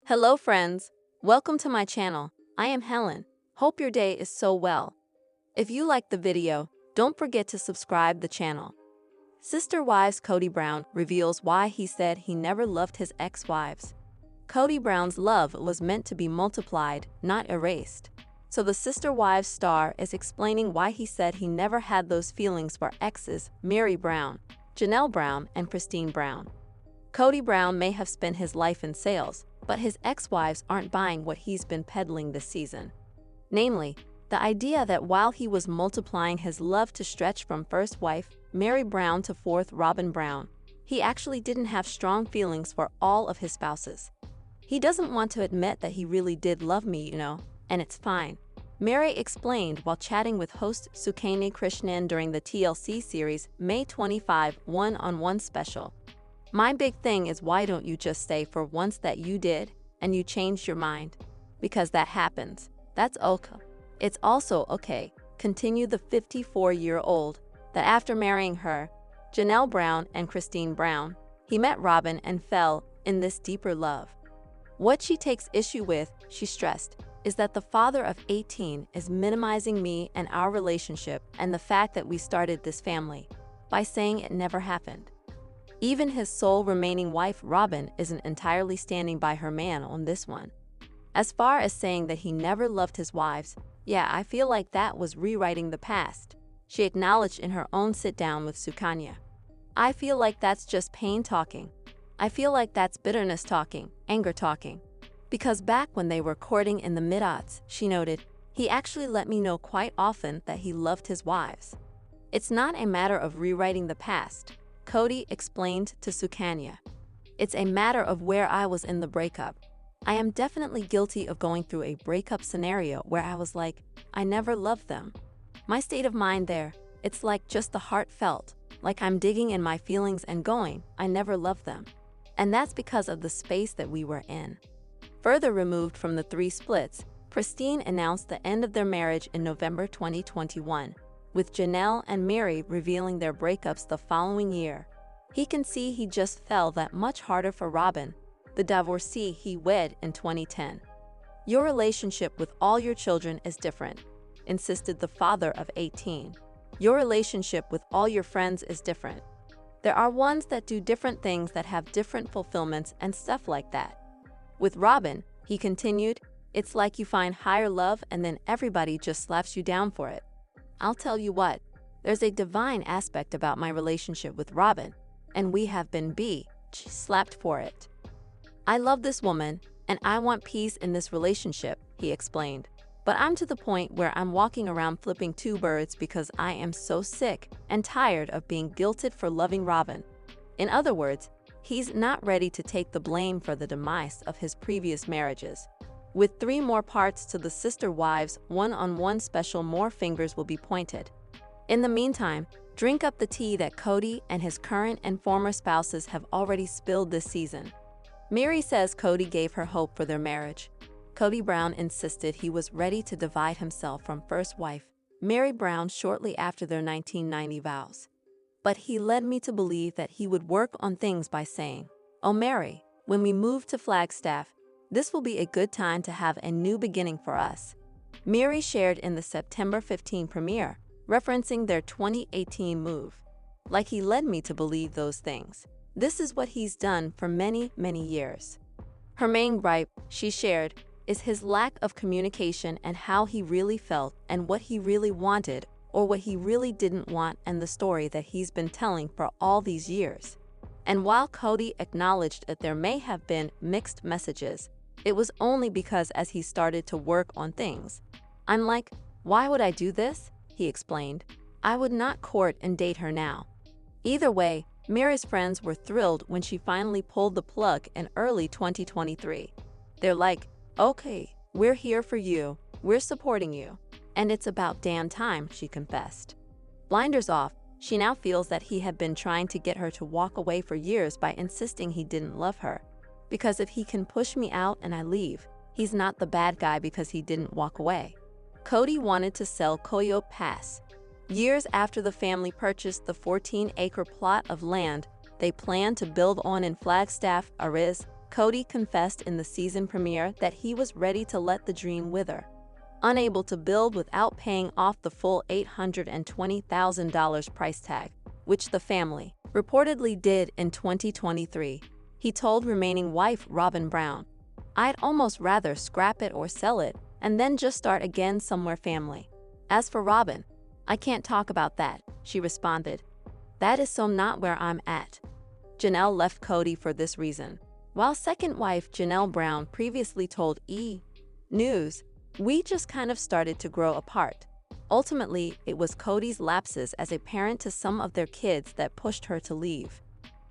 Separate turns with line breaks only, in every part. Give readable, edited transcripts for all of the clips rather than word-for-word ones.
Hello friends, welcome to my channel. I am Helen. Hope your day is so well. If you like the video, don't forget to subscribe the channel. Sister Wives Kody Brown reveals why he said he never loved his ex-wives. Kody Brown's love was meant to be multiplied, not erased. So the Sister Wives star is explaining why he said he never had those feelings for exes Meri Brown, Janelle Brown, and Christine Brown. Kody Brown may have spent his life in sales, but his ex-wives aren't buying what he's been peddling this season. Namely, the idea that while he was multiplying his love to stretch from first wife Meri Brown to fourth Robyn Brown, he actually didn't have strong feelings for all of his spouses. He doesn't want to admit that he really did love me, and it's fine. Meri explained while chatting with host Kody Krishnan during the TLC series May 25 one-on-one special. My big thing is, why don't you just say for once that you did and you changed your mind? Because that happens. That's okay. It's also okay, continued the 54-year-old, that after marrying her, Janelle Brown and Christine Brown, he met Robyn and fell in this deeper love. What she takes issue with, she stressed, is that the father of 18 is minimizing me and our relationship and the fact that we started this family by saying it never happened. Even his sole remaining wife, Robyn, isn't entirely standing by her man on this one. As far as saying that he never loved his wives, yeah, I feel like that was rewriting the past, she acknowledged in her own sit-down with Kody. I feel like that's just pain talking. I feel like that's bitterness talking, anger talking. Because back when they were courting in the mid-aughts, she noted, he actually let me know quite often that he loved his wives. It's not a matter of rewriting the past, Kody explained to Kody. It's a matter of where I was in the breakup. I am definitely guilty of going through a breakup scenario where I was like, I never loved them. My state of mind there, it's like just the heartfelt, like I'm digging in my feelings and going, I never loved them. And that's because of the space that we were in. Further removed from the three splits, Christine announced the end of their marriage in November 2021. With Janelle and Meri revealing their breakups the following year. He can see he just fell that much harder for Robyn, the divorcee he wed in 2010. Your relationship with all your children is different, insisted the father of 18. Your relationship with all your friends is different. There are ones that do different things that have different fulfillments and stuff like that. With Robyn, he continued, it's like you find higher love and then everybody just slaps you down for it. I'll tell you what, there's a divine aspect about my relationship with Robyn, and we have been slapped for it. I love this woman, and I want peace in this relationship, he explained. But I'm to the point where I'm walking around flipping two birds because I am so sick and tired of being guilted for loving Robyn. In other words, he's not ready to take the blame for the demise of his previous marriages. With 3 more parts to the Sister Wives one-on-one special, more fingers will be pointed. In the meantime, drink up the tea that Kody and his current and former spouses have already spilled this season. Meri says Kody gave her hope for their marriage. Kody Brown insisted he was ready to divide himself from first wife Meri Brown shortly after their 1990 vows. But he led me to believe that he would work on things by saying, "Oh Meri, when we move to Flagstaff, this will be a good time to have a new beginning for us," Meri shared in the September 15 premiere, referencing their 2018 move. Like he led me to believe those things. This is what he's done for many, many years. Her main gripe, she shared, is his lack of communication and how he really felt and what he really wanted or what he really didn't want, and the story that he's been telling for all these years. And while Kody acknowledged that there may have been mixed messages, it was only because as he started to work on things. I'm like, why would I do this? He explained. I would not court and date her now. Either way, Meri's friends were thrilled when she finally pulled the plug in early 2023. They're like, okay, we're here for you, we're supporting you. And it's about damn time, she confessed. Blinders off, she now feels that he had been trying to get her to walk away for years by insisting he didn't love her. Because if he can push me out and I leave, he's not the bad guy because he didn't walk away. Kody wanted to sell Coyote Pass. Years after the family purchased the 14-acre plot of land they planned to build on in Flagstaff, Arizona, Kody confessed in the season premiere that he was ready to let the dream wither. Unable to build without paying off the full $820,000 price tag, which the family reportedly did in 2023, he told remaining wife Robin Brown, "I'd almost rather scrap it or sell it and then just start again somewhere family." As for Robin, "I can't talk about that," she responded. "That is so not where I'm at." Janelle left Kody for this reason. While second wife Janelle Brown previously told E! News, "We just kind of started to grow apart." Ultimately, it was Kody's lapses as a parent to some of their kids that pushed her to leave.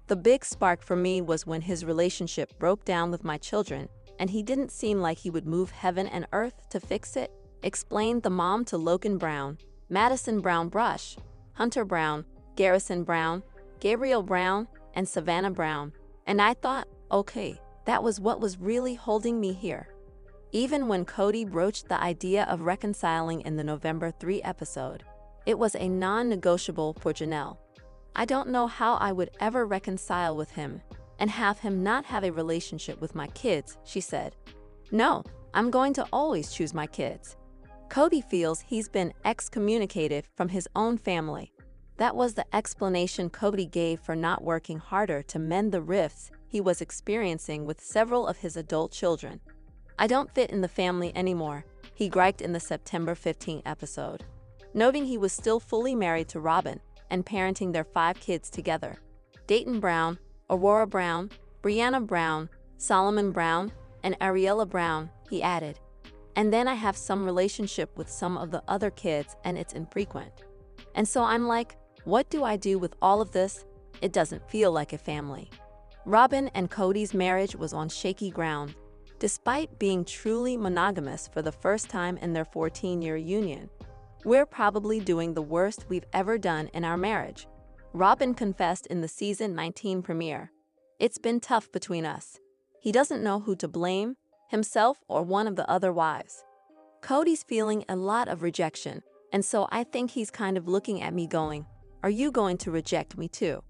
"The big spark for me was when his relationship broke down with my children, and he didn't seem like he would move heaven and earth to fix it," explained the mom to Logan Brown, Madison Brown Brush, Hunter Brown, Garrison Brown, Gabriel Brown, and Savannah Brown. "And I thought, okay, that was what was really holding me here." Even when Kody broached the idea of reconciling in the November 3 episode, it was a non-negotiable for Janelle. "I don't know how I would ever reconcile with him and have him not have a relationship with my kids," she said. "No, I'm going to always choose my kids." Kody feels he's been excommunicated from his own family. That was the explanation Kody gave for not working harder to mend the rifts he was experiencing with several of his adult children. "I don't fit in the family anymore," he griped in the September 15 episode, noting he was still fully married to Robin and parenting their 5 kids together: Dayton Brown, Aurora Brown, Brianna Brown, Solomon Brown, and Ariella Brown, he added. "And then I have some relationship with some of the other kids and it's infrequent. And so I'm like, what do I do with all of this? It doesn't feel like a family." Robin and Kody's marriage was on shaky ground. Despite being truly monogamous for the first time in their 14-year union, "We're probably doing the worst we've ever done in our marriage," Robin confessed in the season 19 premiere. "It's been tough between us. He doesn't know who to blame, himself or one of the other wives. Kody's feeling a lot of rejection, and so I think he's kind of looking at me going, 'Are you going to reject me too?'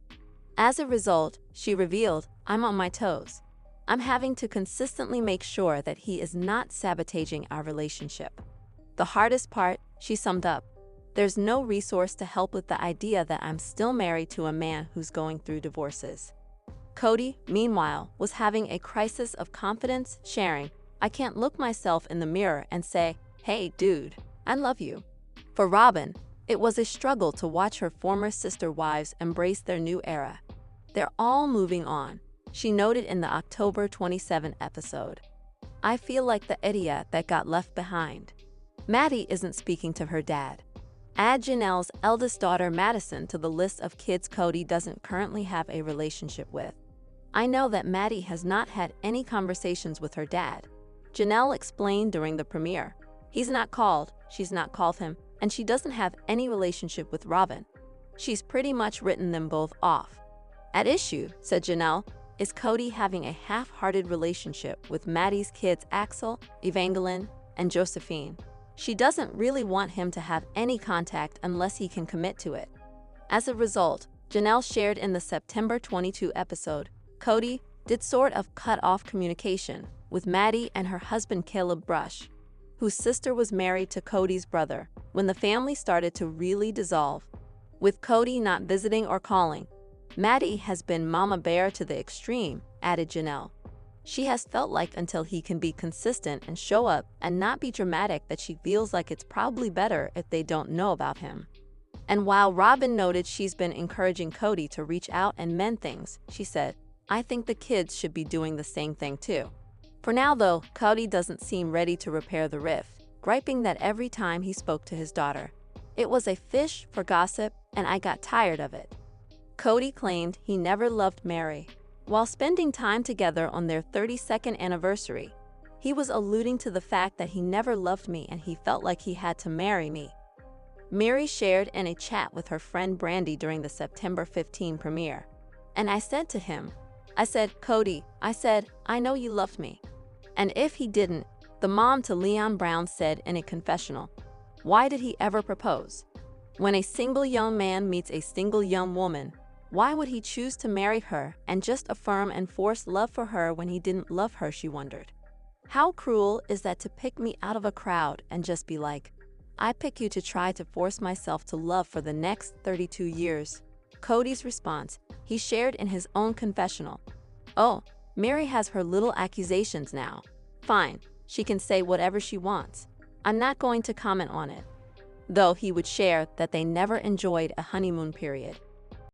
As a result," she revealed, "I'm on my toes. I'm having to consistently make sure that he is not sabotaging our relationship. The hardest part," she summed up, "there's no resource to help with the idea that I'm still married to a man who's going through divorces." Kody, meanwhile, was having a crisis of confidence, sharing, "I can't look myself in the mirror and say, 'Hey, dude, I love you.'" For Robin, it was a struggle to watch her former sister wives embrace their new era. "They're all moving on," she noted in the October 27 episode. "I feel like the idiot that got left behind." Maddie isn't speaking to her dad. Add Janelle's eldest daughter Madison to the list of kids Kody doesn't currently have a relationship with. "I know that Maddie has not had any conversations with her dad," Janelle explained during the premiere. "He's not called, she's not called him, and she doesn't have any relationship with Robin. She's pretty much written them both off." At issue, said Janelle, is Kody having a half-hearted relationship with Maddie's kids Axel, Evangeline, and Josephine. She doesn't really want him to have any contact unless he can commit to it. As a result, Janelle shared in the September 22 episode, Kody did sort of cut off communication with Maddie and her husband Caleb Brush, whose sister was married to Kody's brother, when the family started to really dissolve. With Kody not visiting or calling, Maddie has been mama bear to the extreme, added Janelle. She has felt like until he can be consistent and show up and not be dramatic that she feels like it's probably better if they don't know about him. And while Robin noted she's been encouraging Kody to reach out and mend things, she said, "I think the kids should be doing the same thing too." For now though, Kody doesn't seem ready to repair the rift, griping that every time he spoke to his daughter, it was a fish for gossip and I got tired of it. Kody claimed he never loved Mary. While spending time together on their 32nd anniversary, he was alluding to the fact that he never loved me and he felt like he had to marry me. Mary shared in a chat with her friend Brandy during the September 15 premiere. "And I said to him, I said, 'Kody, I said, I know you loved me.' And if he didn't," the mom to Leon Brown said in a confessional, "why did he ever propose? When a single young man meets a single young woman, Why would he choose to marry her and just affirm and force love for her when he didn't love her, she wondered. How cruel is that to pick me out of a crowd and just be like, I pick you to try to force myself to love for the next 32 years. Kody's response, he shared in his own confessional. Oh, Mary has her little accusations now. Fine, she can say whatever she wants. I'm not going to comment on it. Though he would share that they never enjoyed a honeymoon period.